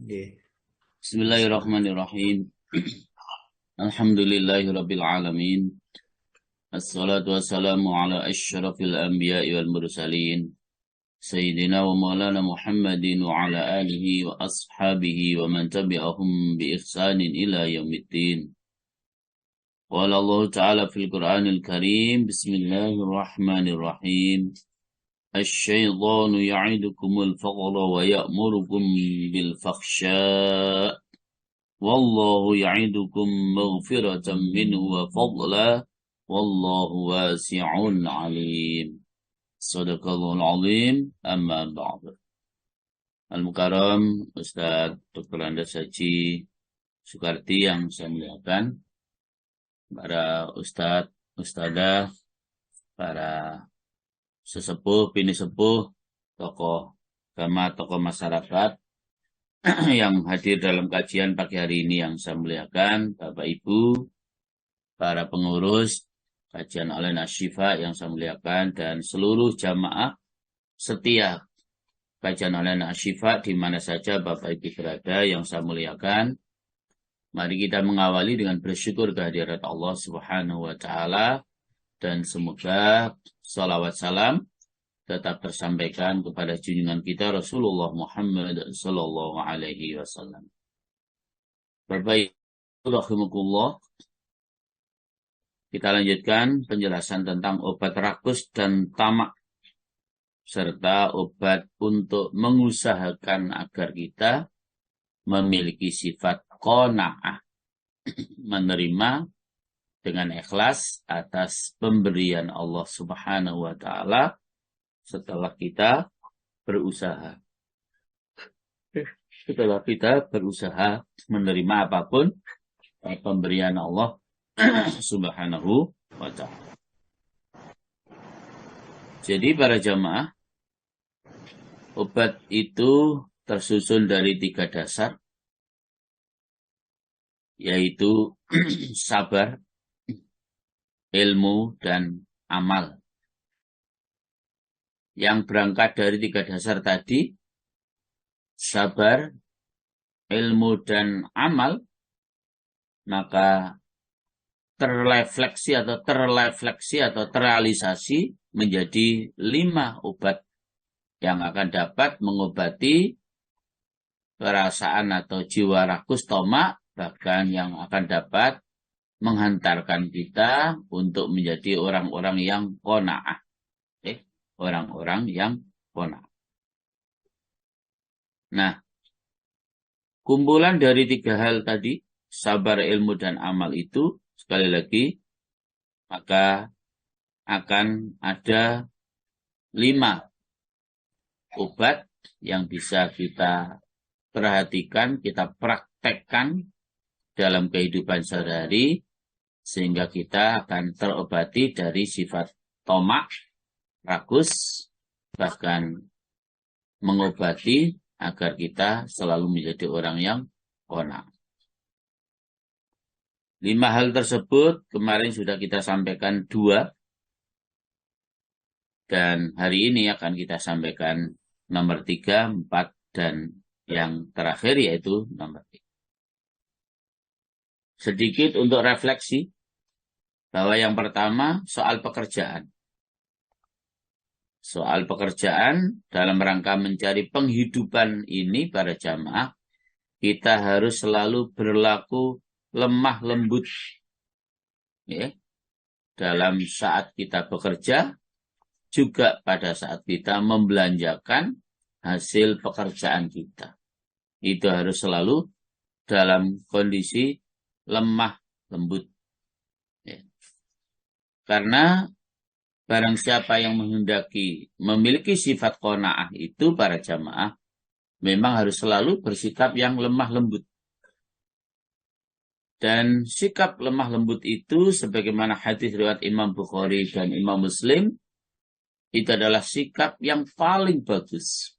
Bismillahirrahmanirrahim. Alhamdulillahirabbil alamin. Assalatu wassalamu ala asyrafil anbiya'i wal mursalin. Sayyidina wa maulana Muhammadin wa ala alihi wa ashabihi wa man tabi'ahum bi ihsanin ila yaumiddin. Qala Allah Ta'ala fil Qur'anil Karim. Bismillahirrahmanirrahim. Asy-syaitanu ya'idukumul faqra wa ya'murukum bil fakhsya'. Wallahu ya'idukum maghfiratan minhu wa fadla. Wallahu wasi'un alim. Sadaqallahul azim. Amma ba'du. Al-Mukarram Ustaz Dr. Andes Haji Soekarti yang saya muliakan, para Ustadz, Ustadzah, para sesepuh, bini sepuh, tokoh agama, tokoh masyarakat yang hadir dalam kajian pagi hari ini yang saya muliakan, Bapak Ibu, para pengurus kajian online Asy-Syifa yang saya muliakan, dan seluruh jamaah setia kajian online Asy-Syifa di mana saja Bapak Ibu berada yang saya muliakan. Mari kita mengawali dengan bersyukur kehadirat Allah Subhanahu wa Ta'ala, dan semoga salawat salam tetap tersampaikan kepada junjungan kita Rasulullah Muhammad sallallahu alaihi wasallam. Bapak Ibu rahimakumullah, kita lanjutkan penjelasan tentang obat rakus dan tamak serta obat untuk mengusahakan agar kita memiliki sifat qanaah, menerima dengan ikhlas atas pemberian Allah Subhanahu wa Ta'ala setelah kita berusaha. Setelah kita berusaha menerima apapun pemberian Allah Subhanahu wa Ta'ala. Jadi para jamaah, obat itu tersusun dari 3 dasar, yaitu sabar, ilmu, dan amal. Yang berangkat dari 3 dasar tadi, sabar, ilmu, dan amal, maka terrefleksi atau terrealisasi menjadi 5 obat yang akan dapat mengobati perasaan atau jiwa rakus tomak, bahkan yang akan dapat menghantarkan kita untuk menjadi orang-orang yang qanaah. Orang-orang yang qanaah. Nah, kumpulan dari 3 hal tadi, sabar, ilmu, dan amal itu, sekali lagi, maka akan ada 5 obat yang bisa kita perhatikan, kita praktekkan dalam kehidupan sehari-hari, sehingga kita akan terobati dari sifat tomak, rakus, bahkan mengobati agar kita selalu menjadi orang yang qanaah. 5 hal tersebut kemarin sudah kita sampaikan 2, dan hari ini akan kita sampaikan nomor 3, 4, dan yang terakhir yaitu nomor 3. Sedikit untuk refleksi bahwa yang pertama soal pekerjaan. Soal pekerjaan dalam rangka mencari penghidupan ini para jamaah, kita harus selalu berlaku lemah lembut. Dalam saat kita bekerja, juga pada saat kita membelanjakan hasil pekerjaan kita. Itu harus selalu dalam kondisi lemah lembut. Karena barang siapa yang menghendaki memiliki sifat qanaah itu para jamaah, memang harus selalu bersikap yang lemah lembut. Dan sikap lemah lembut itu sebagaimana hadis riwayat Imam Bukhari dan Imam Muslim, itu adalah sikap yang paling bagus.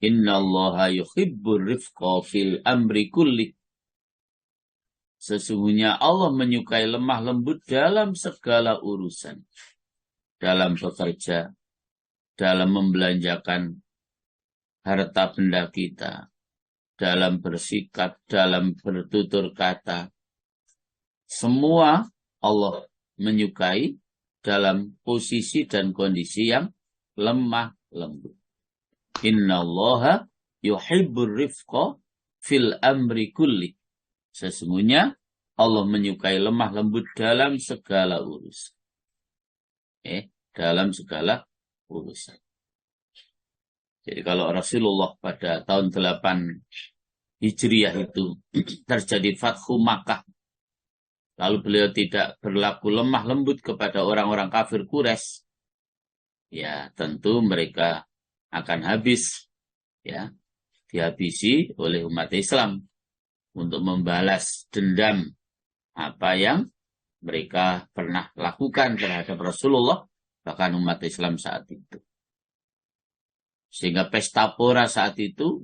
Innallaha yuhibbur rifqa fil amri kulli. Sesungguhnya Allah menyukai lemah lembut dalam segala urusan. Dalam bekerja, dalam membelanjakan harta benda kita, dalam bersikap, dalam bertutur kata. Semua Allah menyukai dalam posisi dan kondisi yang lemah lembut. Innallaha yuhibbur rifqa fil amri kulli. Sesungguhnya Allah menyukai lemah lembut dalam segala urusan. Dalam segala urusan. Jadi kalau Rasulullah pada tahun 8 Hijriah itu terjadi Fathu Makkah, lalu beliau tidak berlaku lemah lembut kepada orang-orang kafir Quraisy, ya tentu mereka akan habis, ya dihabisi oleh umat Islam untuk membalas dendam apa yang mereka pernah lakukan terhadap Rasulullah, bahkan umat Islam saat itu. Sehingga pesta pora saat itu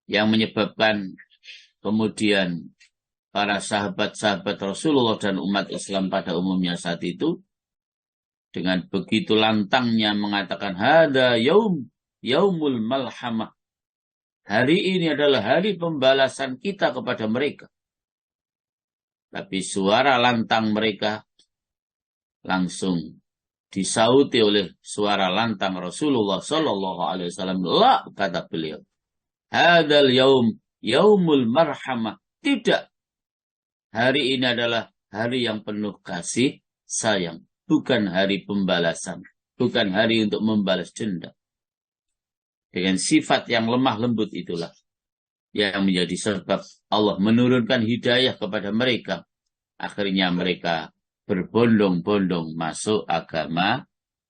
yang menyebabkan kemudian para sahabat-sahabat Rasulullah dan umat Islam pada umumnya saat itu dengan begitu lantangnya mengatakan hada yaumul malhamah. Hari ini adalah hari pembalasan kita kepada mereka. Tapi suara lantang mereka langsung disauti oleh suara lantang Rasulullah Sallallahu Alaihi Wasallam. La, kata beliau, hadal yaumul marhamah. Tidak, hari ini adalah hari yang penuh kasih sayang, bukan hari pembalasan, bukan hari untuk membalas dendam. Dengan sifat yang lemah lembut itulah yang menjadi sebab Allah menurunkan hidayah kepada mereka. Akhirnya mereka berbondong-bondong masuk agama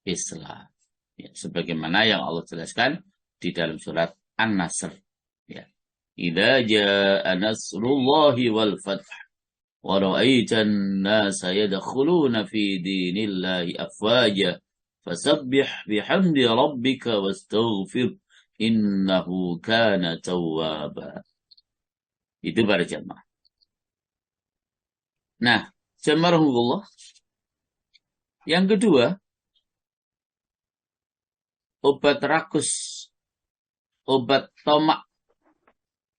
Islam. Ya, sebagaimana yang Allah jelaskan di dalam surat An-Nasr. Ya. Idza jaa nasrullahi wal fath wa ra'aitan nasa yadkhuluna fi dinillahi afwaja fasabbih bihamdi rabbika wastaghfir innahu kana tawwaba. Itu para jamaah. Nah, jamarahullah. Yang kedua, obat rakus, obat tomak.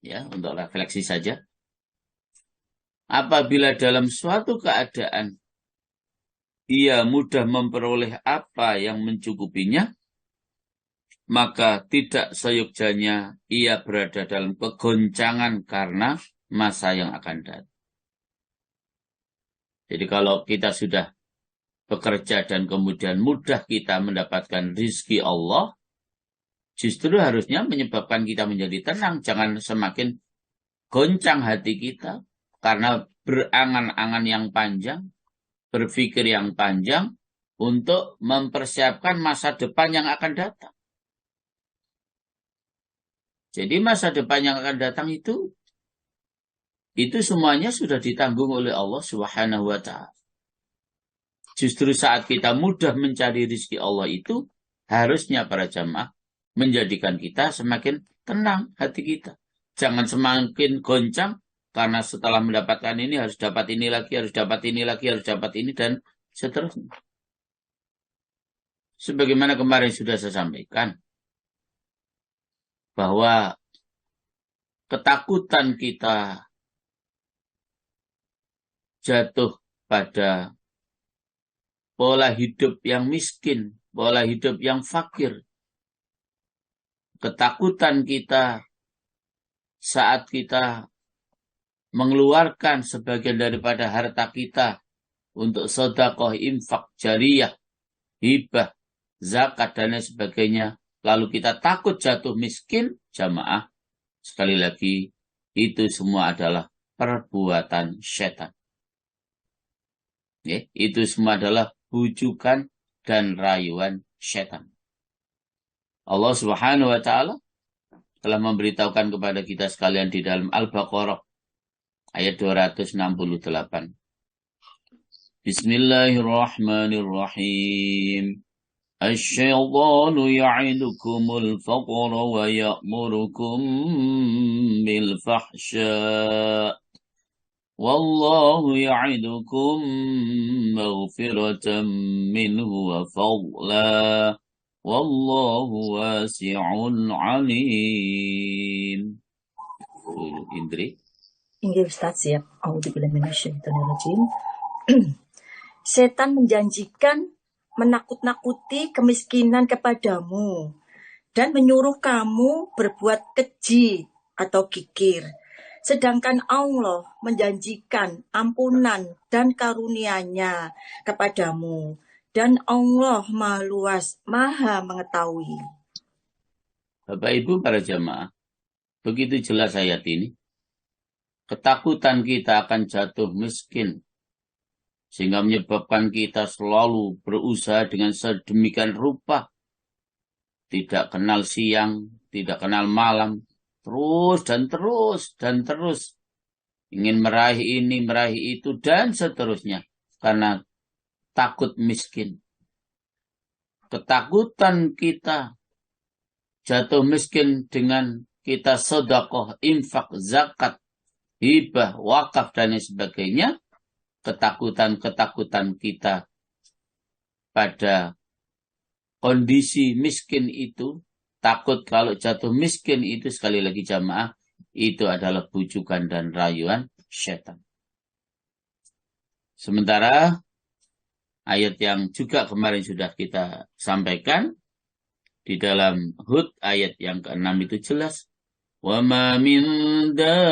Ya, untuk refleksi saja. Apabila dalam suatu keadaan ia mudah memperoleh apa yang mencukupinya, maka tidak seyogjanya ia berada dalam kegoncangan karena masa yang akan datang. Jadi kalau kita sudah bekerja dan kemudian mudah kita mendapatkan rizki Allah, justru harusnya menyebabkan kita menjadi tenang. Jangan semakin goncang hati kita karena berangan-angan yang panjang, berpikir yang panjang untuk mempersiapkan masa depan yang akan datang. Jadi masa depan yang akan datang itu semuanya sudah ditanggung oleh Allah Subhanahu wa Ta'ala. Justru saat kita mudah mencari rizki Allah itu, harusnya para jamaah menjadikan kita semakin tenang hati kita. Jangan semakin goncang, karena setelah mendapatkan ini harus dapat ini lagi, harus dapat ini lagi, harus dapat ini, dan seterusnya. Sebagaimana kemarin sudah saya sampaikan, bahwa ketakutan kita jatuh pada pola hidup yang miskin, pola hidup yang fakir. Ketakutan kita saat kita mengeluarkan sebagian daripada harta kita untuk sedekah, infak, jariyah, hibah, zakat, dan lain sebagainya. Lalu kita takut jatuh miskin, jamaah. Sekali lagi, itu semua adalah perbuatan setan. Ya, itu semua adalah bujukan dan rayuan setan. Allah Subhanahu wa Ta'ala telah memberitahukan kepada kita sekalian di dalam Al-Baqarah ayat 268. Bismillahirrahmanirrahim. Asy-syaitanu ya'idukumul faqra wa ya'murukum bil fahsya. Wallahu ya'idukum maghfiratan minhu wa fadla. Wallahu wasi'un alim. dulu, Indri. Inggih Ustaz, siap. A'udzubillahi minasyaitonirrajim. Setan menjanjikan menakut-nakuti kemiskinan kepadamu dan menyuruh kamu berbuat keji atau kikir. Sedangkan Allah menjanjikan ampunan dan karunia-Nya kepadamu. Dan Allah Maha Luas, Maha Mengetahui. Bapak Ibu para jamaah, begitu jelas ayat ini. Ketakutan kita akan jatuh miskin, sehingga menyebabkan kita selalu berusaha dengan sedemikian rupa. Tidak kenal siang, tidak kenal malam, terus dan terus dan terus. Ingin meraih ini, meraih itu, dan seterusnya. Karena takut miskin. Ketakutan kita jatuh miskin dengan kita sedekah, infak, zakat, hibah, wakaf, dan sebagainya. Ketakutan-ketakutan kita pada kondisi miskin itu, takut kalau jatuh miskin itu, sekali lagi jamaah, itu adalah bujukan dan rayuan syaitan. Sementara ayat yang juga kemarin sudah kita sampaikan, di dalam Hud ayat yang ke-6 itu jelas. وَمَا مِن دَابَّةٍ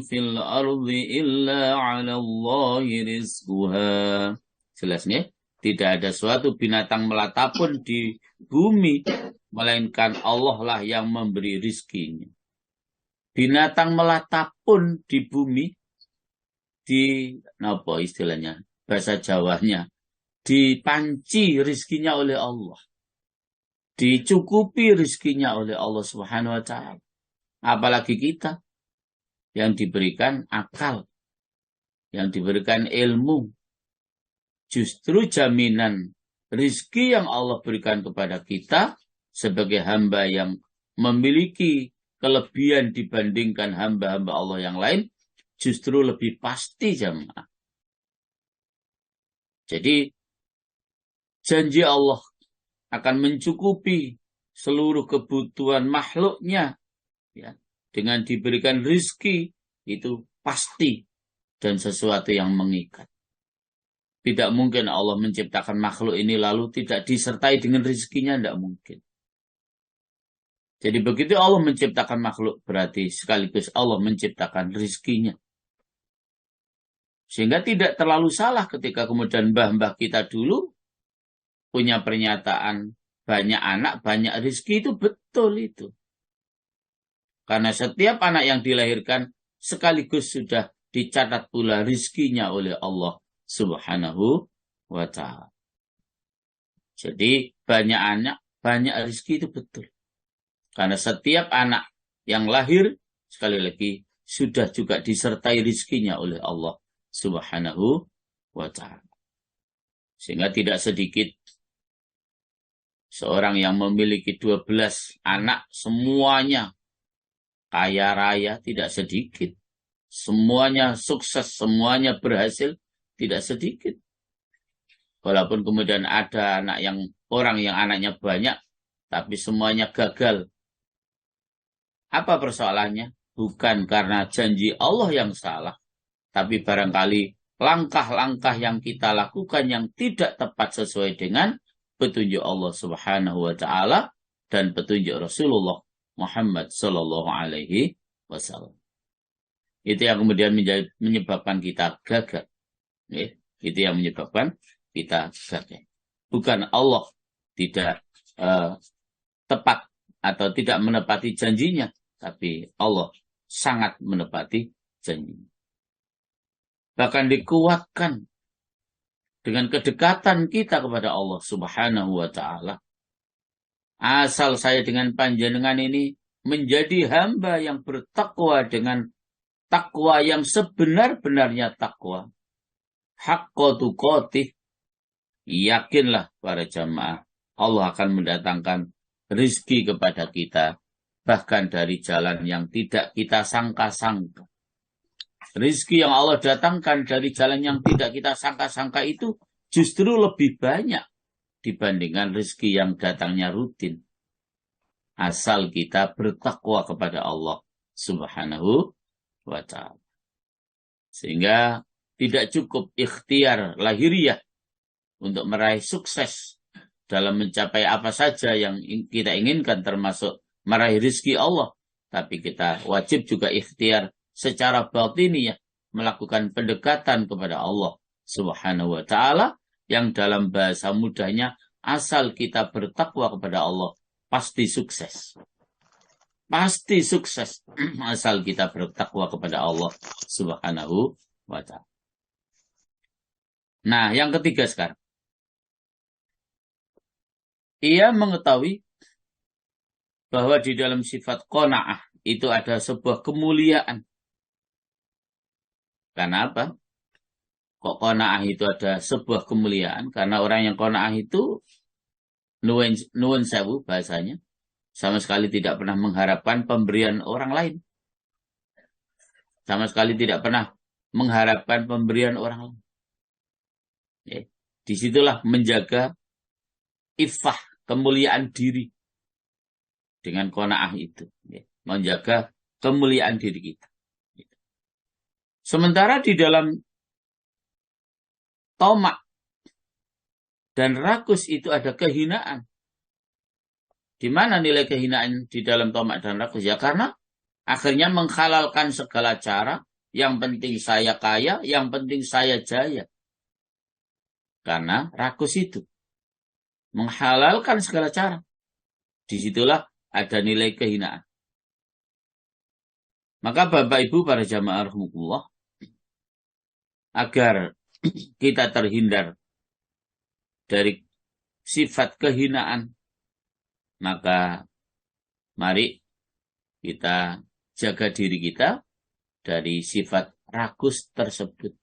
فِي الْأَرْضِ إِلَّا عَلَى اللَّهِ رِزْقُهَا. Jelasnya, tidak ada suatu binatang melata pun di bumi, melainkan Allah lah yang memberi rizkinya. Binatang melata pun di bumi, apa istilahnya, bahasa Jawanya, dipanci rizkinya oleh Allah. Dicukupi rizkinya oleh Allah Subhanahu wa ta'ala. Apalagi kita yang diberikan akal, yang diberikan ilmu. Justru jaminan rizki yang Allah berikan kepada kita sebagai hamba yang memiliki kelebihan dibandingkan hamba-hamba Allah yang lain, justru lebih pasti jamaah. Jadi janji Allah akan mencukupi seluruh kebutuhan makhluknya, ya, dengan diberikan rizki, itu pasti dan sesuatu yang mengikat. Tidak mungkin Allah menciptakan makhluk ini lalu tidak disertai dengan rizkinya, tidak mungkin. Jadi begitu Allah menciptakan makhluk, berarti sekaligus Allah menciptakan rizkinya. Sehingga tidak terlalu salah ketika kemudian mbah-mbah kita dulu punya pernyataan banyak anak, banyak rizki, itu betul itu. Karena setiap anak yang dilahirkan sekaligus sudah dicatat pula rizkinya oleh Allah Subhanahu wa ta'ala. Jadi banyak anak, banyak rizki itu betul. Karena setiap anak yang lahir, sekali lagi, sudah juga disertai rizkinya oleh Allah Subhanahu wa ta'ala. Sehingga tidak sedikit seorang yang memiliki 12 anak, semuanya kaya raya, tidak sedikit. Semuanya sukses, semuanya berhasil, tidak sedikit. Walaupun kemudian ada orang yang anaknya banyak, tapi semuanya gagal. Apa persoalannya? Bukan karena janji Allah yang salah, tapi barangkali langkah-langkah yang kita lakukan yang tidak tepat sesuai dengan petunjuk Allah Subhanahu wa ta'ala dan petunjuk Rasulullah Muhammad sallallahu alaihi wasallam. Itu yang kemudian menyebabkan kita gagal. Itu yang menyebabkan kita gagal. Bukan Allah tidak tepat atau tidak menepati janjinya, tapi Allah sangat menepati janjinya. Bahkan dikuatkan dengan kedekatan kita kepada Allah Subhanahu wa ta'ala. Asal saya dengan panjenengan ini menjadi hamba yang bertakwa dengan takwa yang sebenar-benarnya takwa. Haqqa tuqatih. Yakinlah para jamaah, Allah akan mendatangkan rizki kepada kita, bahkan dari jalan yang tidak kita sangka-sangka. Rizki yang Allah datangkan dari jalan yang tidak kita sangka-sangka itu justru lebih banyak dibandingkan rezeki yang datangnya rutin. Asal kita bertakwa kepada Allah Subhanahu wa ta'ala. Sehingga tidak cukup ikhtiar lahiriah untuk meraih sukses dalam mencapai apa saja yang kita inginkan, termasuk meraih rezeki Allah. Tapi kita wajib juga ikhtiar secara batiniah, melakukan pendekatan kepada Allah Subhanahu wa ta'ala, yang dalam bahasa mudahnya, asal kita bertakwa kepada Allah, pasti sukses. Pasti sukses asal kita bertakwa kepada Allah Subhanahu wa ta'ala. Nah, yang ketiga sekarang. Ia mengetahui bahwa di dalam sifat qanaah itu ada sebuah kemuliaan. Karena apa? Kok qanaah itu ada sebuah kemuliaan? Karena orang yang qanaah itu nuwun sewu bahasanya, sama sekali tidak pernah mengharapkan pemberian orang lain. Sama sekali tidak pernah mengharapkan pemberian orang lain. Ya. Disitulah menjaga iffah, kemuliaan diri. Dengan qanaah itu. Ya. Menjaga kemuliaan diri kita. Sementara di dalam tamak dan rakus itu ada kehinaan. Di mana nilai kehinaan di dalam tamak dan rakus? Ya karena akhirnya menghalalkan segala cara. Yang penting saya kaya, yang penting saya jaya. Karena rakus itu menghalalkan segala cara. Disitulah ada nilai kehinaan. Maka Bapak Ibu para jamaah rahimakumullah, agar kita terhindar dari sifat kehinaan, maka mari kita jaga diri kita dari sifat rakus tersebut.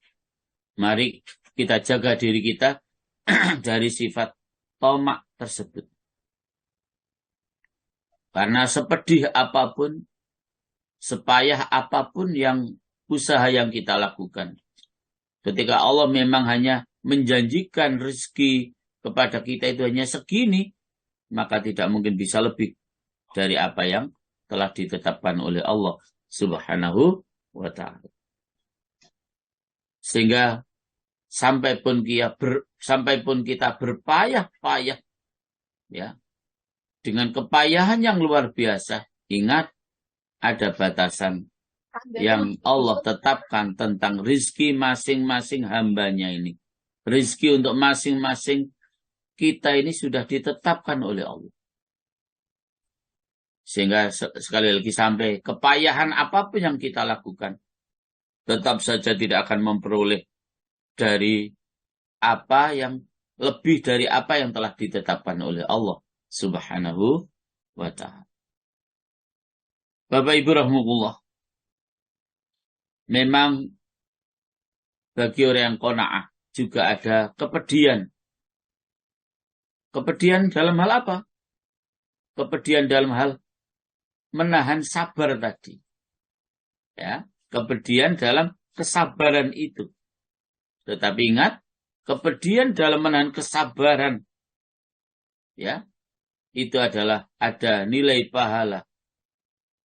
Mari kita jaga diri kita dari sifat tamak tersebut. Karena sepedih apapun, sepayah apapun yang usaha yang kita lakukan, ketika Allah memang hanya menjanjikan rezeki kepada kita itu hanya segini, maka tidak mungkin bisa lebih dari apa yang telah ditetapkan oleh Allah Subhanahu wa ta'ala. Sehingga sampai pun kita berpayah-payah, ya, dengan kepayahan yang luar biasa, ingat ada batasan yang Allah tetapkan tentang rizki masing-masing hambanya ini. Rizki untuk masing-masing kita ini sudah ditetapkan oleh Allah. Sehingga sekali lagi, sampai kepayahan apapun yang kita lakukan, tetap saja tidak akan memperoleh dari apa yang lebih dari apa yang telah ditetapkan oleh Allah Subhanahu wa ta'ala. Bapak Ibu rahimahullah, memang bagi orang yang qanaah juga ada kepedihan. Kepedihan dalam hal apa? Kepedihan dalam hal menahan sabar tadi. Ya, kepedihan dalam kesabaran itu. Tetapi ingat, kepedihan dalam menahan kesabaran, ya, itu adalah ada nilai pahala.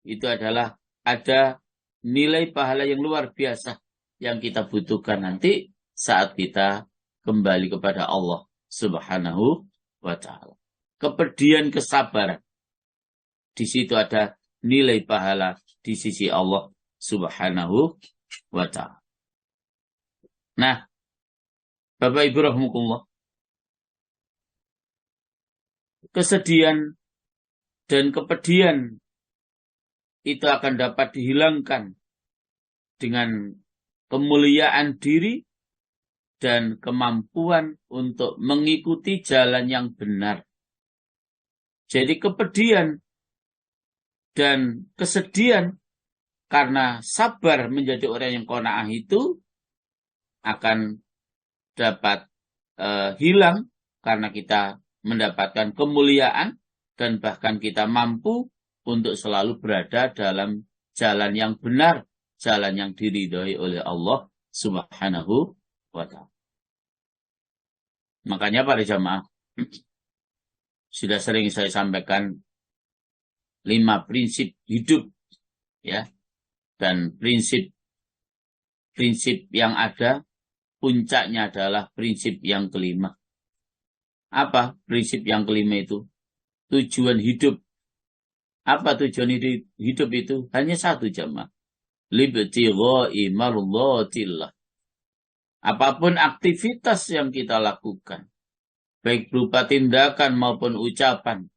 Itu adalah ada nilai pahala yang luar biasa yang kita butuhkan nanti saat kita kembali kepada Allah Subhanahu wa ta'ala. Kepedihan kesabaran. Di situ ada nilai pahala di sisi Allah Subhanahu wa ta'ala. Nah, Bapak Ibu rahimakumullah, kesedihan dan kepedihan itu akan dapat dihilangkan dengan kemuliaan diri dan kemampuan untuk mengikuti jalan yang benar. Jadi kepedihan dan kesedihan karena sabar menjadi orang yang qanaah itu akan dapat hilang karena kita mendapatkan kemuliaan dan bahkan kita mampu untuk selalu berada dalam jalan yang benar, jalan yang diridhoi oleh Allah Subhanahu wa ta'ala. Makanya para jamaah, Sudah sering saya sampaikan 5 prinsip hidup, ya, dan prinsip yang ada puncaknya adalah prinsip yang kelima. Apa prinsip yang kelima itu? Tujuan hidup. Apa tujuan hidup itu? Hanya satu, jamaah. Libtigha'i mardhatillah. Apapun aktivitas yang kita lakukan, baik berupa tindakan maupun ucapan,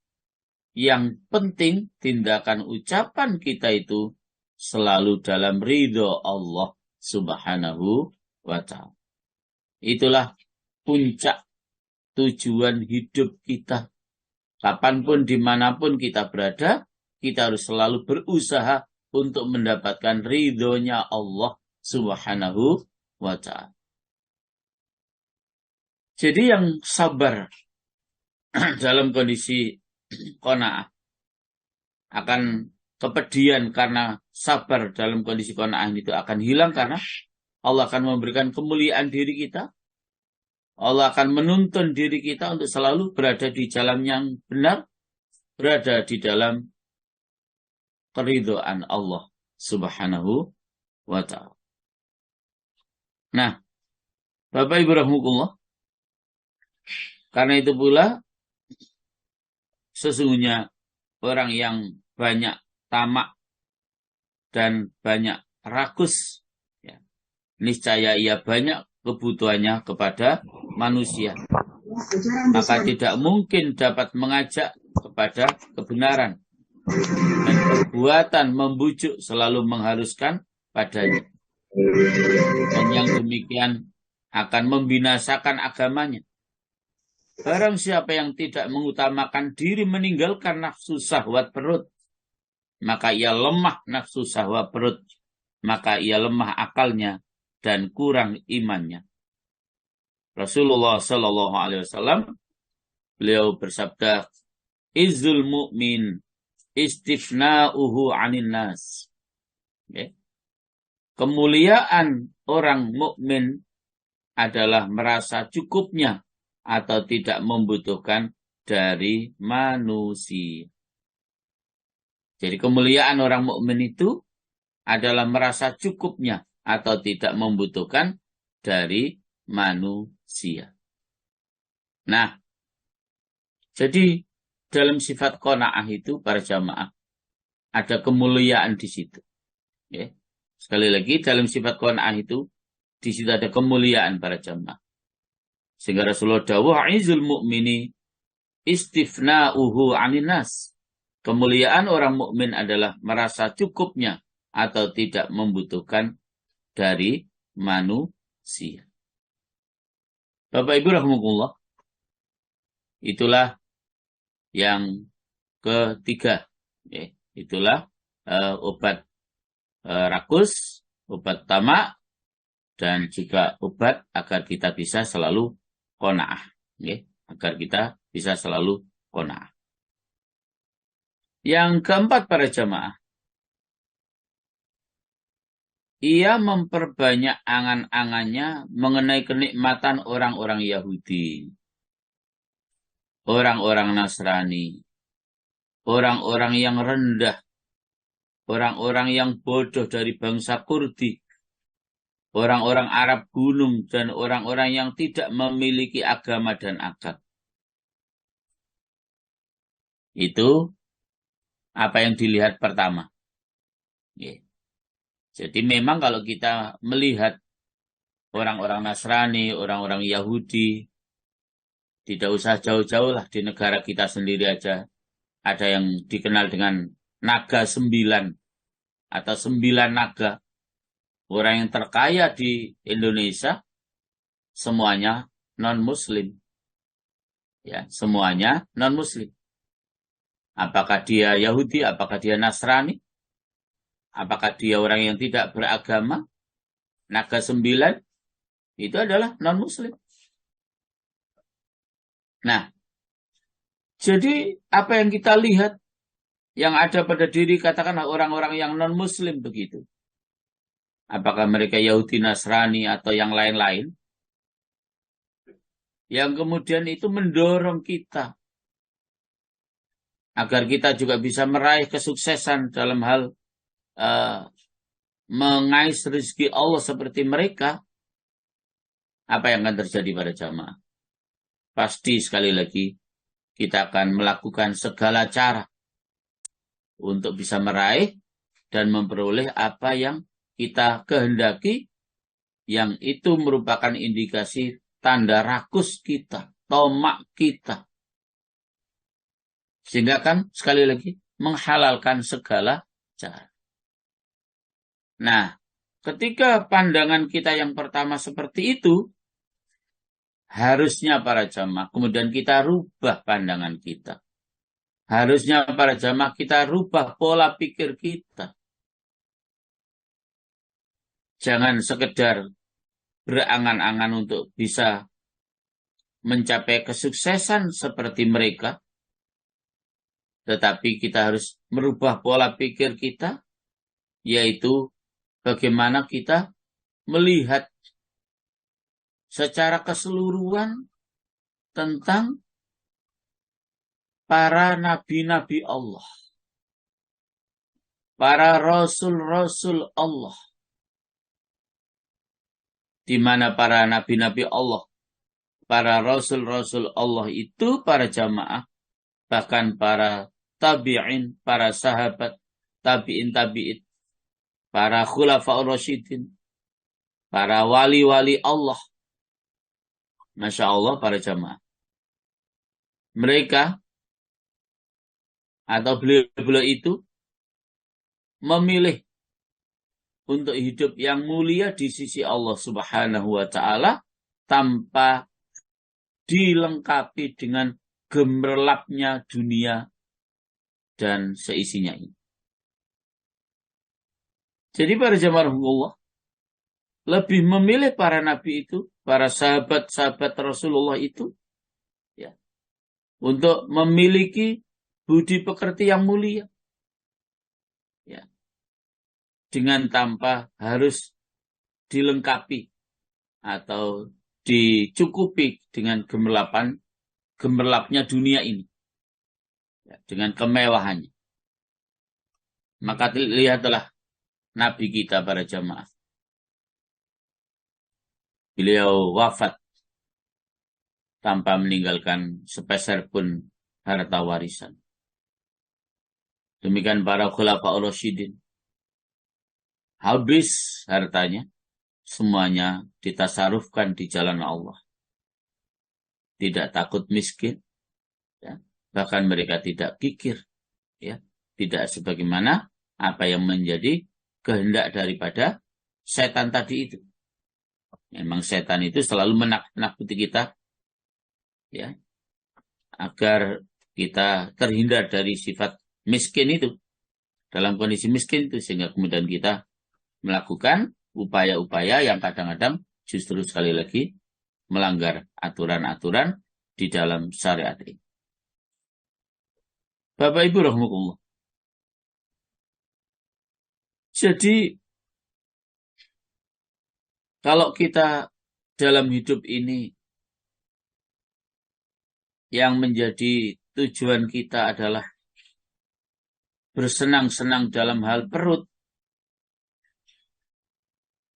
yang penting tindakan ucapan kita itu selalu dalam ridho Allah Subhanahu wa ta'ala. Itulah puncak tujuan hidup kita. Kapanpun, dimanapun kita berada, kita harus selalu berusaha untuk mendapatkan ridhonya Allah Subhanahu wa ta'ala. Jadi yang sabar dalam kondisi qanaah akan kepedihan karena sabar dalam kondisi qanaah itu akan hilang karena Allah akan memberikan kemuliaan diri kita. Allah akan menuntun diri kita untuk selalu berada di jalan yang benar, berada di dalam keridhaan Allah Subhanahu wa ta'ala. Nah, Bapak Ibu rahmukumullah, karena itu pula sesungguhnya orang yang banyak tamak dan banyak rakus, ya, niscaya ia banyak kebutuhannya kepada manusia, maka tidak mungkin dapat mengajak kepada kebenaran, dan perbuatan membujuk selalu mengharuskan padanya, dan yang demikian akan membinasakan agamanya. Barang siapa yang tidak mengutamakan diri meninggalkan nafsu syahwat perut, maka ia lemah nafsu syahwat perut, maka ia lemah akalnya dan kurang imannya. Rasulullah Shallallahu Alaihi Wasallam, beliau bersabda, "Izzul mu'min istifna'uhu 'anil nas." Okay. Kemuliaan orang mukmin adalah merasa cukupnya atau tidak membutuhkan dari manusia. Jadi kemuliaan orang mukmin itu adalah merasa cukupnya atau tidak membutuhkan dari manusia. Nah, jadi dalam sifat qanaah itu para jamaah ada kemuliaan di situ. Ya. Sekali lagi, dalam sifat qanaah itu di situ ada kemuliaan para jamaah. Sehingga Rasulullah dawuh, "Izul mu'mini istifna'uhu 'anil nas." Kemuliaan orang mukmin adalah merasa cukupnya atau tidak membutuhkan dari manusia. Bapak Ibu rahmatullah, itulah yang ketiga. Ya, itulah obat rakus, obat tamak, dan juga obat agar kita bisa selalu qanaah, ya, agar kita bisa selalu qanaah. Yang keempat para jamaah, ia memperbanyak angan-angannya mengenai kenikmatan orang-orang Yahudi, orang-orang Nasrani, orang-orang yang rendah, orang-orang yang bodoh dari bangsa Kurdi, orang-orang Arab gunung, dan orang-orang yang tidak memiliki agama dan akal. Itu apa yang dilihat pertama. Yeah. Jadi memang kalau kita melihat orang-orang Nasrani, orang-orang Yahudi, tidak usah jauh-jauh lah, di negara kita sendiri aja ada yang dikenal dengan naga 9 atau 9 naga. Orang yang terkaya di Indonesia semuanya non-muslim. Ya, semuanya non-muslim. Apakah dia Yahudi, apakah dia Nasrani, apakah dia orang yang tidak beragama, naga 9 itu adalah non-muslim. Nah, jadi apa yang kita lihat yang ada pada diri katakanlah orang-orang yang non-muslim begitu. Apakah mereka Yahudi, Nasrani, atau yang lain-lain? yang kemudian itu mendorong kita agar kita juga bisa meraih kesuksesan dalam hal mengais rezeki Allah seperti mereka, apa yang akan terjadi pada jamaah? Pasti sekali lagi kita akan melakukan segala cara untuk bisa meraih dan memperoleh apa yang kita kehendaki, yang itu merupakan indikasi tanda rakus kita, tomak kita. Sehingga kan sekali lagi menghalalkan segala cara. Nah, ketika pandangan kita yang pertama seperti itu, harusnya para jamaah kemudian kita rubah pandangan kita. Harusnya para jamaah kita rubah pola pikir kita. Jangan sekedar berangan-angan untuk bisa mencapai kesuksesan seperti mereka, tetapi kita harus merubah pola pikir kita, yaitu bagaimana kita melihat secara keseluruhan tentang para nabi-nabi Allah, para rasul-rasul Allah, di mana para nabi-nabi Allah, para rasul-rasul Allah itu para jamaah, bahkan para tabi'in, para sahabat, tabi'in, para khulafa'ur rasyidin, para wali-wali Allah. Masya Allah para jamaah. Mereka atau beliau-beliau itu memilih untuk hidup yang mulia di sisi Allah Subhanahu wa Ta'ala tanpa dilengkapi dengan gemerlapnya dunia dan seisinya ini. Jadi para jamaah Allah lebih memilih para nabi itu, para sahabat-sahabat Rasulullah itu, ya, untuk memiliki budi pekerti yang mulia, ya, dengan tanpa harus dilengkapi atau dicukupi dengan gemerlapnya dunia ini, ya, dengan kemewahannya. Maka lihatlah Nabi kita para jamaah. Beliau wafat tanpa meninggalkan sepeser pun harta warisan. Demikian para khulafa'ur rasyidin. Habis hartanya, semuanya ditasarufkan di jalan Allah. Tidak takut miskin, ya. Bahkan mereka tidak kikir, ya. Tidak sebagaimana apa yang menjadi kehendak daripada setan tadi itu. Memang setan itu selalu menakuti kita, ya, agar kita terhindar dari sifat miskin itu, dalam kondisi miskin itu, sehingga kemudian kita melakukan upaya-upaya yang kadang-kadang justru sekali lagi melanggar aturan-aturan di dalam syariat ini. Bapak Ibu rahmatullah. Jadi kalau kita dalam hidup ini yang menjadi tujuan kita adalah bersenang-senang dalam hal perut,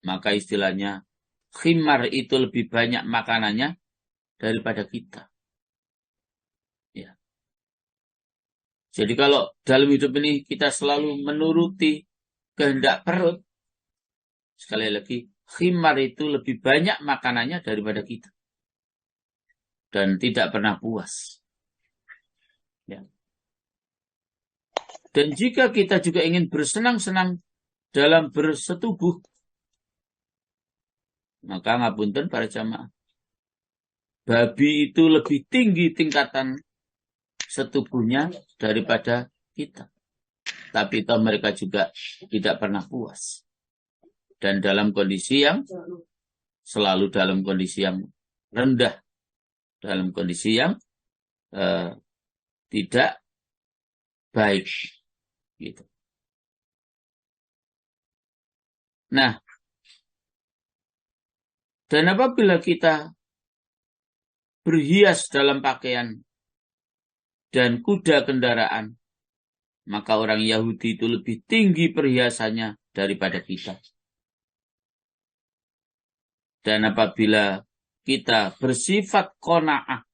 maka istilahnya khimar itu lebih banyak makanannya daripada kita. Ya. Jadi kalau dalam hidup ini kita selalu menuruti kehendak perut, sekali lagi khimar itu lebih banyak makanannya daripada kita. Dan tidak pernah puas. Ya. Dan jika kita juga ingin bersenang-senang dalam bersetubuh, maka ngapunten para jamaah, babi itu lebih tinggi tingkatan setubuhnya daripada kita. Tapi toh mereka juga tidak pernah puas. Dan dalam kondisi yang selalu dalam kondisi yang rendah, dalam kondisi yang tidak baik, gitu. Nah, dan apabila kita berhias dalam pakaian dan kuda kendaraan, maka orang Yahudi itu lebih tinggi perhiasannya daripada kita. Dan apabila kita bersifat qanaah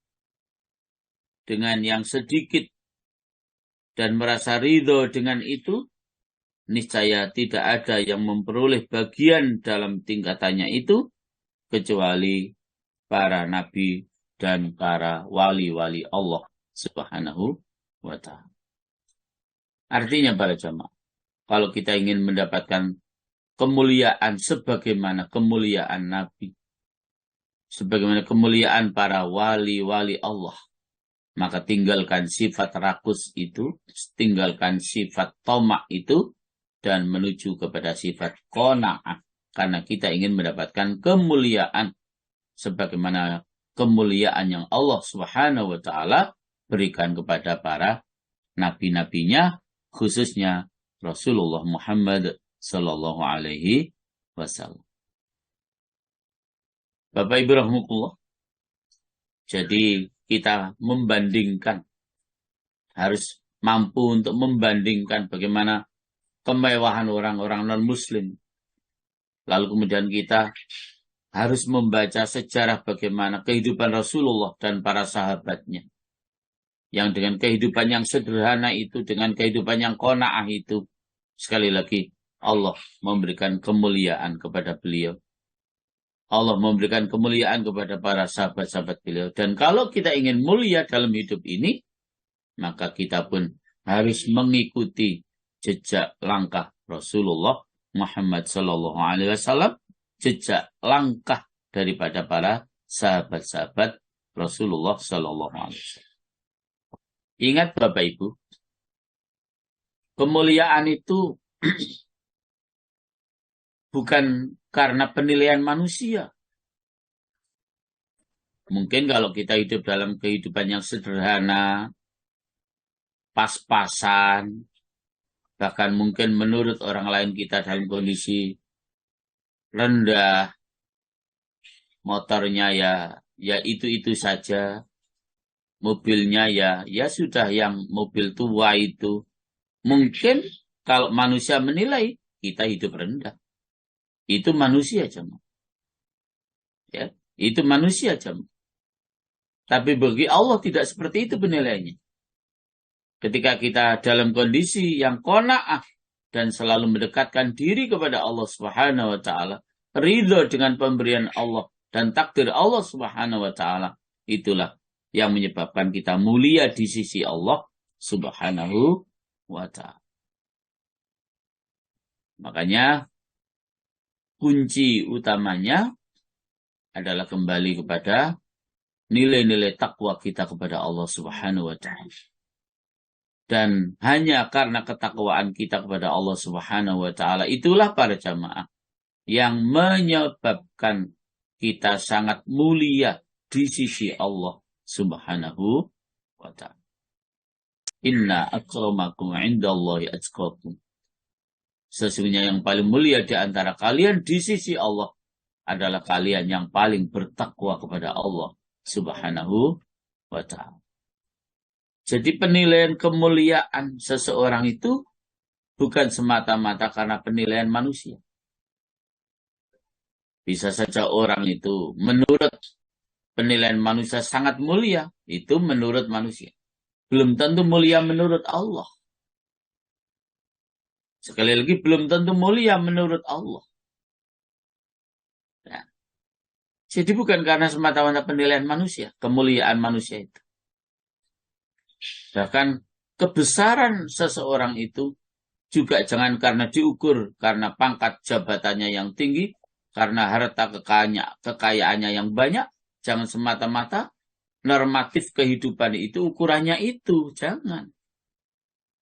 dengan yang sedikit dan merasa ridho dengan itu, niscaya tidak ada yang memperoleh bagian dalam tingkatannya itu kecuali para nabi dan para wali-wali Allah Subhanahu wa ta'ala. Artinya para jamaah, kalau kita ingin mendapatkan kemuliaan sebagaimana kemuliaan nabi, sebagaimana kemuliaan para wali-wali Allah, maka tinggalkan sifat rakus itu, tinggalkan sifat tamak itu, dan menuju kepada sifat qanaah. Karena kita ingin mendapatkan kemuliaan sebagaimana kemuliaan yang Allah Subhanahu wa ta'ala berikan kepada para nabi-nabinya, khususnya Rasulullah Muhammad sallallahu alaihi wasallam. Bapak Ibu rahmatullah. Jadi kita membandingkan, harus mampu untuk membandingkan bagaimana kemewahan orang-orang non-muslim. Lalu kemudian kita harus membaca sejarah bagaimana kehidupan Rasulullah dan para sahabatnya. Yang dengan kehidupan yang sederhana itu, dengan kehidupan yang qanaah itu, sekali lagi Allah memberikan kemuliaan kepada beliau. Allah memberikan kemuliaan kepada para sahabat-sahabat beliau. Dan kalau kita ingin mulia dalam hidup ini, maka kita pun harus mengikuti jejak langkah Rasulullah Muhammad sallallahu alaihi wasallam, jejak langkah daripada para sahabat-sahabat Rasulullah sallallahu alaihi wasallam. Ingat Bapak Ibu, kemuliaan itu bukan karena penilaian manusia. Mungkin kalau kita hidup dalam kehidupan yang sederhana, pas-pasan, bahkan mungkin menurut orang lain kita dalam kondisi rendah, motornya ya itu saja, mobilnya ya sudah yang mobil tua itu. Mungkin kalau manusia menilai kita hidup rendah, itu manusia jemaah. Ya, itu manusia jemaah. Tapi bagi Allah tidak seperti itu penilaiannya. Ketika kita dalam kondisi yang qanaah dan selalu mendekatkan diri kepada Allah Subhanahu wa ta'ala, ridho dengan pemberian Allah dan takdir Allah Subhanahu wa ta'ala, itulah yang menyebabkan kita mulia di sisi Allah Subhanahu wa ta'ala. Makanya kunci utamanya adalah kembali kepada nilai-nilai takwa kita kepada Allah Subhanahu wa ta'ala. Dan hanya karena ketakwaan kita kepada Allah Subhanahu wa ta'ala, itulah para jamaah yang menyebabkan kita sangat mulia di sisi Allah Subhanahu wa ta'ala. Inna akramakum indallahi atqakum. Sesungguhnya yang paling mulia di antara kalian di sisi Allah adalah kalian yang paling bertakwa kepada Allah Subhanahu wa ta'ala. Jadi penilaian kemuliaan seseorang itu bukan semata-mata karena penilaian manusia. Bisa saja orang itu menurut penilaian manusia sangat mulia, itu menurut manusia. Belum tentu mulia menurut Allah. Sekali lagi, belum tentu mulia menurut Allah. Ya. Jadi bukan karena semata-mata penilaian manusia, kemuliaan manusia itu. Bahkan kebesaran seseorang itu juga jangan karena diukur karena pangkat jabatannya yang tinggi, karena harta kekayaannya yang banyak. Jangan semata-mata normatif kehidupan itu ukurannya itu, jangan.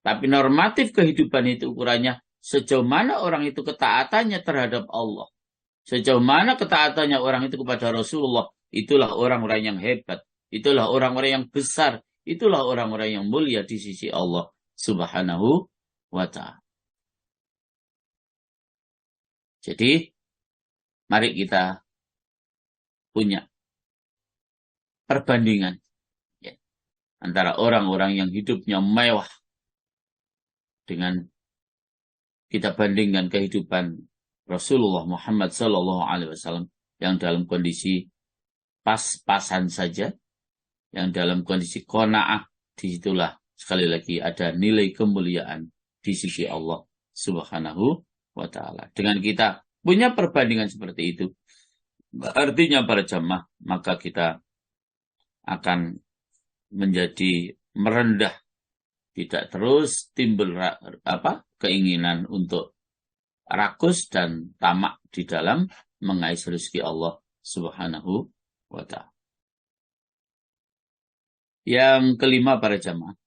Tapi normatif kehidupan itu ukurannya sejauh mana orang itu ketaatannya terhadap Allah. Sejauh mana ketaatannya orang itu kepada Rasulullah, itulah orang-orang yang hebat. Itulah orang-orang yang besar. Itulah orang-orang yang mulia di sisi Allah Subhanahu wa ta'ala. Jadi, mari kita punya perbandingan ya, antara orang-orang yang hidupnya mewah dengan kita bandingkan kehidupan Rasulullah Muhammad SAW yang dalam kondisi pas-pasan saja, yang dalam kondisi qanaah. Disitulah sekali lagi ada nilai kemuliaan di sisi Allah Subhanahu wa Ta'ala. Dengan kita punya perbandingan seperti itu, artinya para jamaah, maka kita akan menjadi merendah, tidak terus timbul keinginan untuk rakus dan tamak di dalam mengais rezeki Allah Subhanahu wa Ta'ala. Yang kelima para jamaah,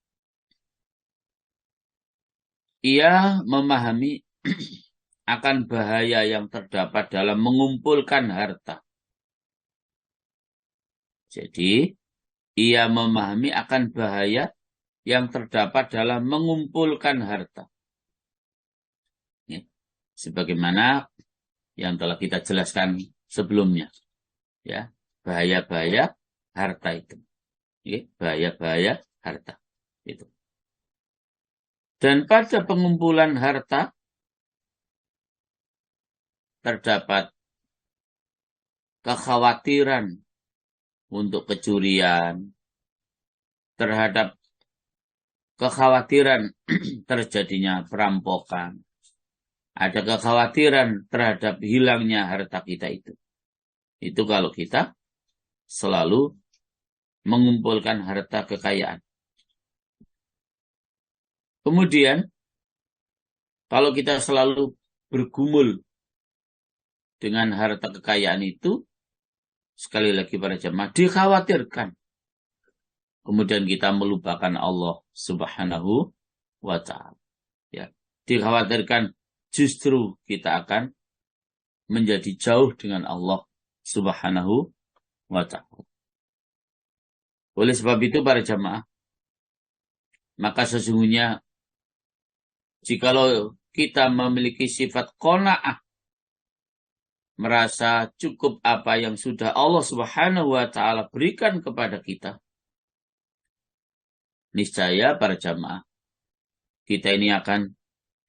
ia memahami akan bahaya yang terdapat dalam mengumpulkan harta. Jadi, ia memahami akan bahaya yang terdapat dalam mengumpulkan harta. Ya, sebagaimana yang telah kita jelaskan sebelumnya. Ya, bahaya-bahaya harta itu. Ya, bahaya-bahaya harta itu. Dan pada pengumpulan harta terdapat kekhawatiran untuk kecurian, terhadap kekhawatiran terjadinya perampokan, ada kekhawatiran terhadap hilangnya harta kita itu. Itu kalau kita selalu mengumpulkan harta kekayaan. Kemudian, kalau kita selalu bergumul dengan harta kekayaan itu, sekali lagi para jemaah, dikhawatirkan. Kemudian kita melupakan Allah Subhanahu wa Ta'ala. Ya, dikhawatirkan justru kita akan menjadi jauh dengan Allah Subhanahu wa Ta'ala. Oleh sebab itu para jemaah, maka sesungguhnya jikalau kita memiliki sifat qanaah, merasa cukup apa yang sudah Allah Subhanahu wa Ta'ala berikan kepada kita, niscaya para jamaah, kita ini akan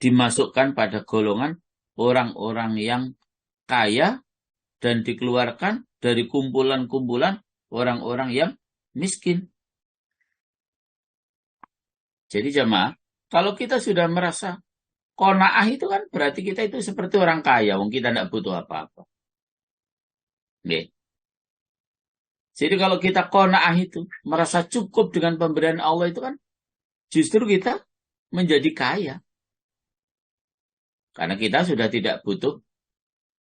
dimasukkan pada golongan orang-orang yang kaya dan dikeluarkan dari kumpulan-kumpulan orang-orang yang miskin. Jadi jamaah, kalau kita sudah merasa qanaah itu kan berarti kita itu seperti orang kaya, wong kita tidak butuh apa-apa. Oke. Jadi kalau kita qanaah itu, merasa cukup dengan pemberian Allah itu kan, justru kita menjadi kaya. Karena kita sudah tidak butuh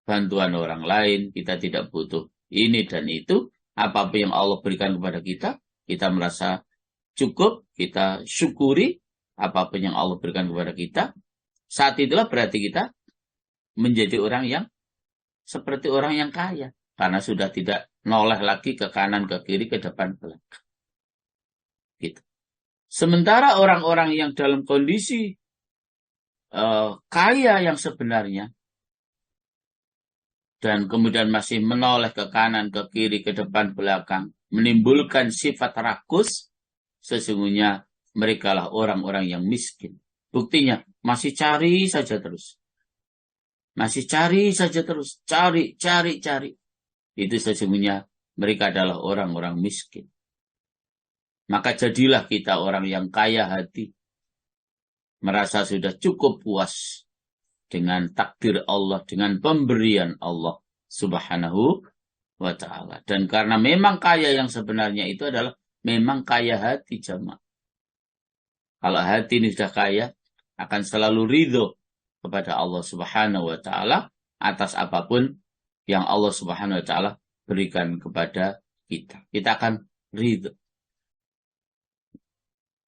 bantuan orang lain, kita tidak butuh ini dan itu. Apapun yang Allah berikan kepada kita merasa cukup, kita syukuri apapun yang Allah berikan kepada kita. Saat itulah berarti kita menjadi orang yang seperti orang yang kaya. Karena sudah tidak noleh lagi ke kanan, ke kiri, ke depan, belakang. Gitu. Sementara orang-orang yang dalam kondisi kaya yang sebenarnya, dan kemudian masih menoleh ke kanan, ke kiri, ke depan, belakang, menimbulkan sifat rakus, sesungguhnya merekalah orang-orang yang miskin. Buktinya, masih cari saja terus. Masih cari saja terus. Cari. Itu sesungguhnya mereka adalah orang-orang miskin. Maka jadilah kita orang yang kaya hati. Merasa sudah cukup puas dengan takdir Allah, dengan pemberian Allah Subhanahu wa Ta'ala. Dan karena memang kaya yang sebenarnya itu adalah memang kaya hati jamaah. Kalau hati ini sudah kaya, akan selalu ridho kepada Allah Subhanahu wa Ta'ala atas apapun yang Allah Subhanahu wa Ta'ala berikan kepada kita. Kita akan ridho.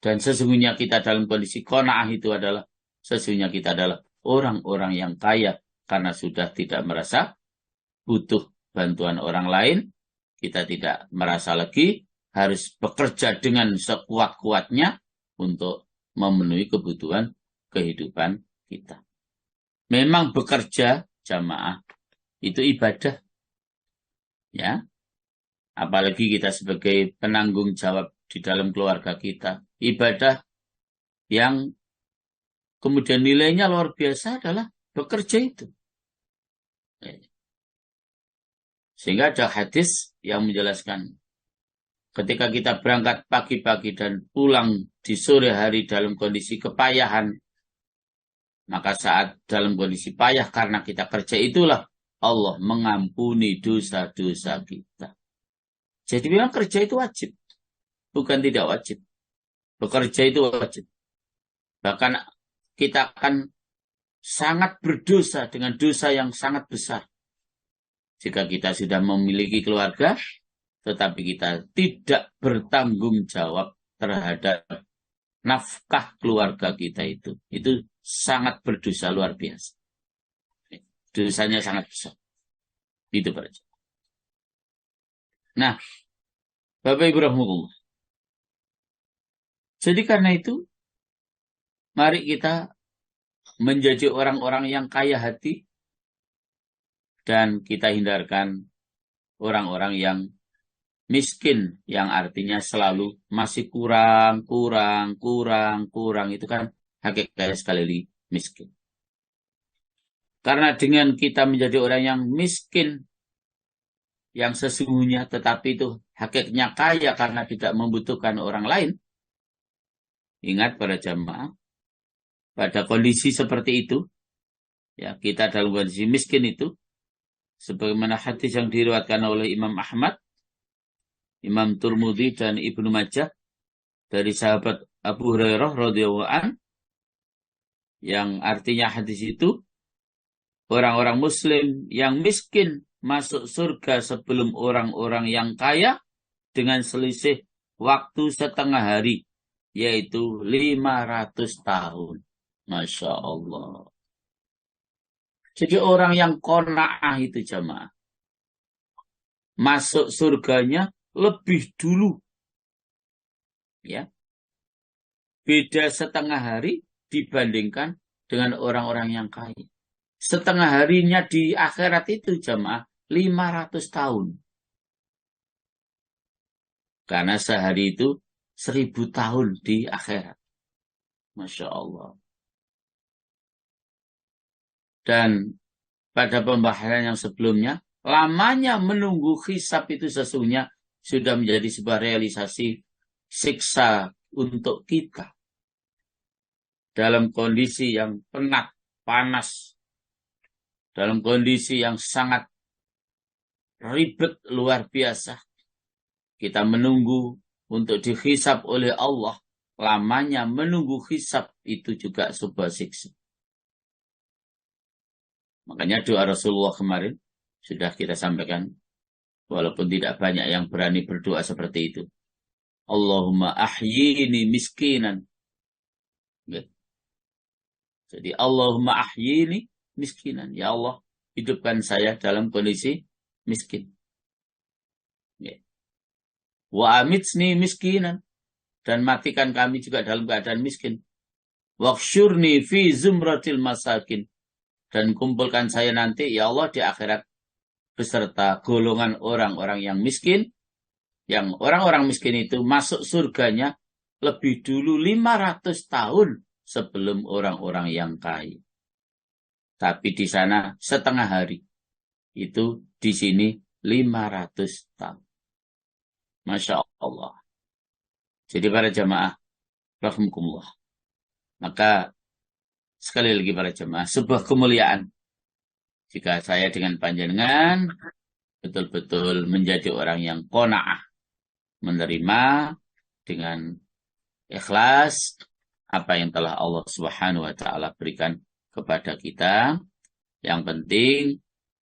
Dan sesungguhnya kita dalam kondisi qanaah itu adalah, sesungguhnya kita adalah orang-orang yang kaya karena sudah tidak merasa butuh bantuan orang lain. Kita tidak merasa lagi harus bekerja dengan sekuat-kuatnya untuk memenuhi kebutuhan kehidupan kita. Memang bekerja jamaah itu ibadah. Ya. apalagi kita sebagai penanggung jawab di dalam keluarga kita. Ibadah yang kemudian nilainya luar biasa adalah bekerja itu. Sehingga ada hadis yang menjelaskan ketika kita berangkat pagi-pagi dan pulang di sore hari dalam kondisi kepayahan, maka saat dalam kondisi payah karena kita kerja itulah Allah mengampuni dosa-dosa kita. Jadi memang kerja itu wajib, bukan tidak wajib. Bekerja itu wajib. Bahkan kita akan sangat berdosa dengan dosa yang sangat besar. Jika kita sudah memiliki keluarga, tetapi kita tidak bertanggung jawab terhadap nafkah keluarga kita itu sangat berdosa luar biasa. Dosanya sangat besar. Itu Pak. Nah, Bapak Ibu rahimahullah. Jadi karena itu, mari kita menjadi orang-orang yang kaya hati dan kita hindarkan orang-orang yang miskin, yang artinya selalu masih kurang. Itu kan hakikatnya sekali miskin. Karena dengan kita menjadi orang yang miskin, yang sesungguhnya tetapi itu hakikatnya kaya karena tidak membutuhkan orang lain. Ingat para jamaah, pada kondisi seperti itu, ya kita dalam kondisi miskin itu, sebagaimana hadis yang diriwayatkan oleh Imam Ahmad, Imam Turmudi dan Ibnu Majah dari sahabat Abu Hurairah radhiyallahu an, yang artinya hadis itu orang-orang muslim yang miskin masuk surga sebelum orang-orang yang kaya dengan selisih waktu setengah hari, yaitu 500 tahun. Masya Allah. Jadi orang yang qanaah itu jamaah, masuk surganya lebih dulu. Ya. Beda setengah hari dibandingkan dengan orang-orang yang kaya. Setengah harinya di akhirat itu jamaah 500 tahun. Karena sehari itu 1000 tahun di akhirat. Masya Allah. Dan pada pembahasan yang sebelumnya, lamanya menunggu hisab itu sesungguhnya sudah menjadi sebuah realisasi siksa untuk kita. Dalam kondisi yang penat, panas, dalam kondisi yang sangat ribet luar biasa, kita menunggu untuk dihisab oleh Allah. Lamanya menunggu hisab itu juga sebuah siksa. Makanya doa Rasulullah kemarin sudah kita sampaikan, walaupun tidak banyak yang berani berdoa seperti itu. Allahumma ahyini miskinan. Jadi Allahumma ahyini miskinan. Ya Allah, hidupkan saya dalam kondisi miskin. Wa amitsni miskinan. Dan matikan kami juga dalam keadaan miskin. Waqsyurni fi zumratil masakin. Dan kumpulkan saya nanti, ya Allah, di akhirat beserta golongan orang-orang yang miskin. Yang orang-orang miskin itu masuk surganya lebih dulu 500 tahun sebelum orang-orang yang kaya. Tapi di sana setengah hari. Itu di sini 500 tahun. Masya Allah. Jadi para jamaah, rahmukumullah. Maka sekali lagi para jemaah, sebuah kemuliaan jika saya dengan panjenengan betul-betul menjadi orang yang qanaah, menerima dengan ikhlas apa yang telah Allah Subhanahu wa taala berikan kepada kita. Yang penting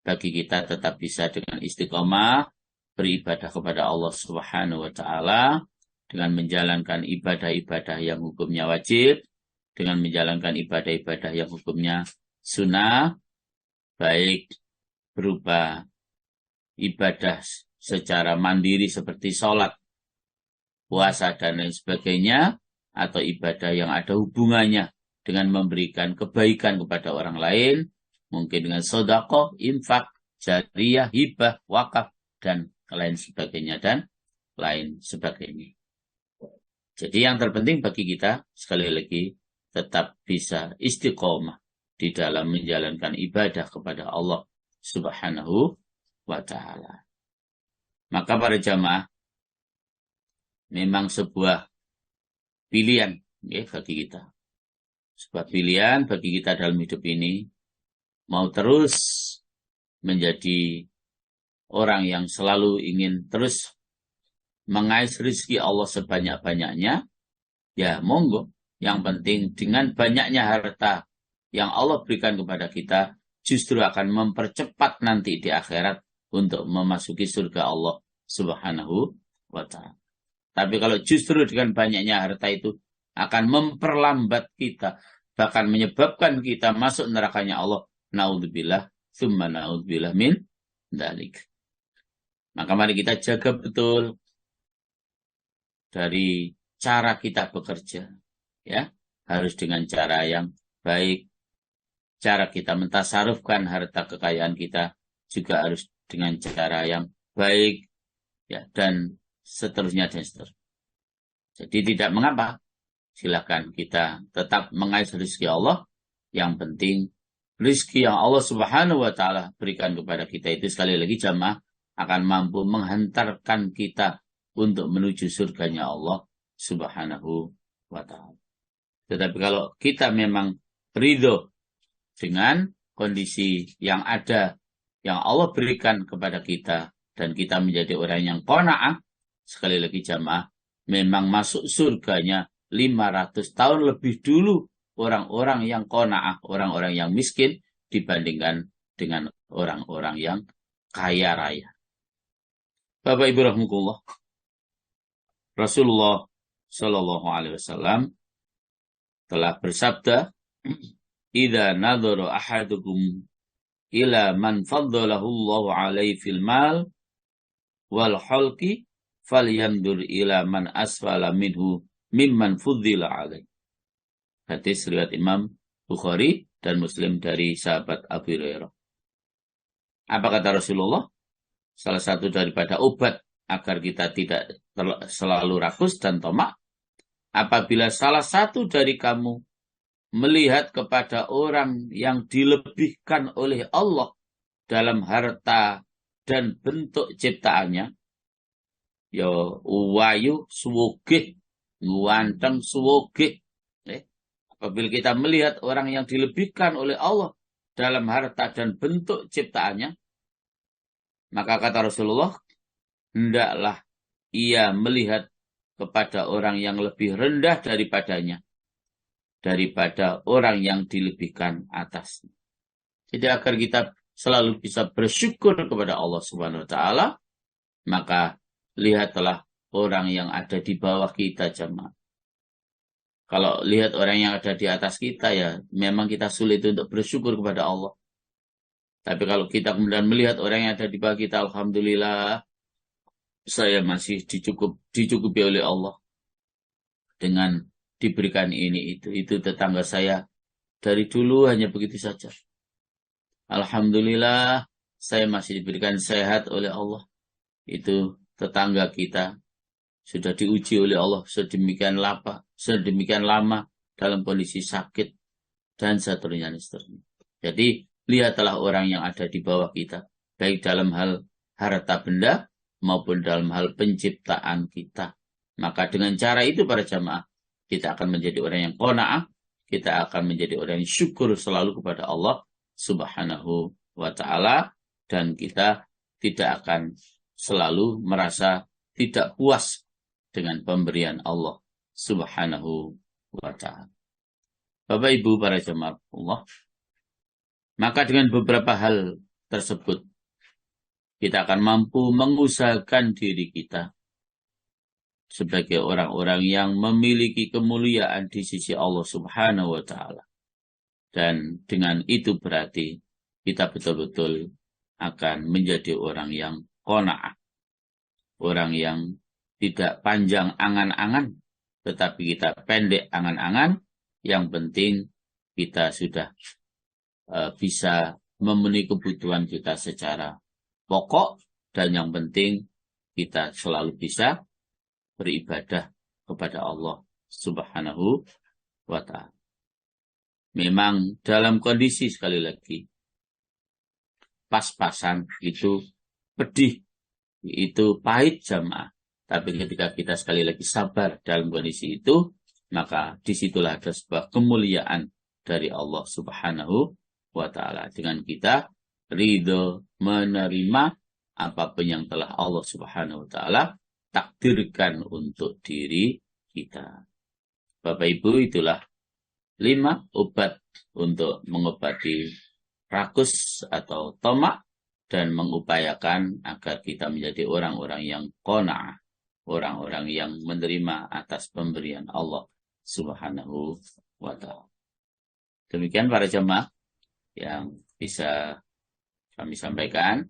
bagi kita tetap bisa dengan istiqomah beribadah kepada Allah Subhanahu wa taala dengan menjalankan ibadah-ibadah yang hukumnya wajib, dengan menjalankan ibadah-ibadah yang hukumnya sunnah, baik berupa ibadah secara mandiri seperti sholat, puasa, dan lain sebagainya, atau ibadah yang ada hubungannya dengan memberikan kebaikan kepada orang lain, mungkin dengan sedekah, infak, jariyah, hibah, wakaf, dan lain sebagainya, dan lain sebagainya. Jadi yang terpenting bagi kita, sekali lagi, tetap bisa istiqomah di dalam menjalankan ibadah kepada Allah Subhanahu wa ta'ala. Maka para jamaah, memang sebuah pilihan ya, bagi kita. Sebuah pilihan bagi kita dalam hidup ini, mau terus menjadi orang yang selalu ingin terus mengais rezeki Allah sebanyak-banyaknya, ya monggo. Yang penting dengan banyaknya harta yang Allah berikan kepada kita, justru akan mempercepat nanti di akhirat untuk memasuki surga Allah Subhanahu wa ta'ala. Tapi kalau justru dengan banyaknya harta itu akan memperlambat kita, bahkan menyebabkan kita masuk nerakanya Allah, naudzubillah, tsumma naudzubillah min dzalik. Maka mari kita jaga betul dari cara kita bekerja, ya, harus dengan cara yang baik. Cara kita mentasarufkan harta kekayaan kita juga harus dengan cara yang baik, ya, dan seterusnya dan seterusnya. Jadi tidak mengapa, silakan kita tetap mengais rezeki Allah. Yang penting rezeki yang Allah Subhanahu wa ta'ala berikan kepada kita itu, sekali lagi jamaah, akan mampu menghantarkan kita untuk menuju surganya Allah Subhanahu wa ta'ala. Tetapi kalau kita memang ridho dengan kondisi yang ada, yang Allah berikan kepada kita, dan kita menjadi orang yang qanaah, sekali lagi jamaah, memang masuk surganya 500 tahun lebih dulu orang-orang yang qanaah, orang-orang yang miskin, dibandingkan dengan orang-orang yang kaya raya. Bapak Ibu rahmatullah, Rasulullah Shallallahu Alaihi Wasallam telah bersabda, "Idza nadhara ahadukum ila man faddalahu Allah alaihi fil mal wal khalqi falyandur ila man asfala minhu mimman fuddila alaihi." Hadis riwayat Imam Bukhari dan Muslim dari sahabat Abu Hurairah. Apa kata Rasulullah? Salah satu daripada obat agar kita tidak selalu rakus dan tamak, apabila salah satu dari kamu melihat kepada orang yang dilebihkan oleh Allah dalam harta dan bentuk ciptaannya, ya wayu suwugih, nguanteng suwugih. Apabila kita melihat orang yang dilebihkan oleh Allah dalam harta dan bentuk ciptaannya, maka kata Rasulullah, hendaklah ia melihat kepada orang yang lebih rendah daripadanya, daripada orang yang dilebihkan atasnya. Jadi agar kita selalu bisa bersyukur kepada Allah Subhanahu wa ta'ala, maka lihatlah orang yang ada di bawah kita jemaah. Kalau lihat orang yang ada di atas kita, ya memang kita sulit untuk bersyukur kepada Allah. Tapi kalau kita kemudian melihat orang yang ada di bawah kita, alhamdulillah, saya masih dicukupi oleh Allah dengan diberikan ini itu tetangga saya dari dulu hanya begitu saja. Alhamdulillah, saya masih diberikan sehat oleh Allah. Itu tetangga kita sudah diuji oleh Allah sedemikian lama dalam kondisi sakit dan seterusnya. Jadi lihatlah orang yang ada di bawah kita, baik dalam hal harta benda maupun dalam hal penciptaan kita. Maka dengan cara itu para jamaah, kita akan menjadi orang yang qanaah, kita akan menjadi orang yang syukur selalu kepada Allah Subhanahu wa ta'ala, dan kita tidak akan selalu merasa tidak puas dengan pemberian Allah Subhanahu wa ta'ala. Bapak Ibu para jemaat Allah, maka dengan beberapa hal tersebut, kita akan mampu mengusahakan diri kita sebagai orang-orang yang memiliki kemuliaan di sisi Allah Subhanahu wa ta'ala. Dan dengan itu berarti kita betul-betul akan menjadi orang yang qanaah, orang yang tidak panjang angan-angan, tetapi kita pendek angan-angan. Yang penting kita sudah bisa memenuhi kebutuhan kita secara pokok, dan yang penting kita selalu bisa beribadah kepada Allah Subhanahu wa ta'ala. Memang dalam kondisi sekali lagi pas-pasan itu pedih, itu pahit jamaah. Tapi ketika kita sekali lagi sabar dalam kondisi itu, maka disitulah ada sebuah kemuliaan dari Allah Subhanahu wa ta'ala. Dengan kita ridho menerima apapun yang telah Allah Subhanahu wa ta'ala takdirkan untuk diri kita. Bapak Ibu, itulah 5 obat untuk mengobati rakus atau tamak dan mengupayakan agar kita menjadi orang-orang yang qanaah, orang-orang yang menerima atas pemberian Allah Subhanahu wa ta'ala. Demikian para jemaah yang bisa kami sampaikan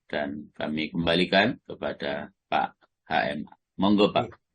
dan kami kembalikan kepada Pak HM. Monggo Pak.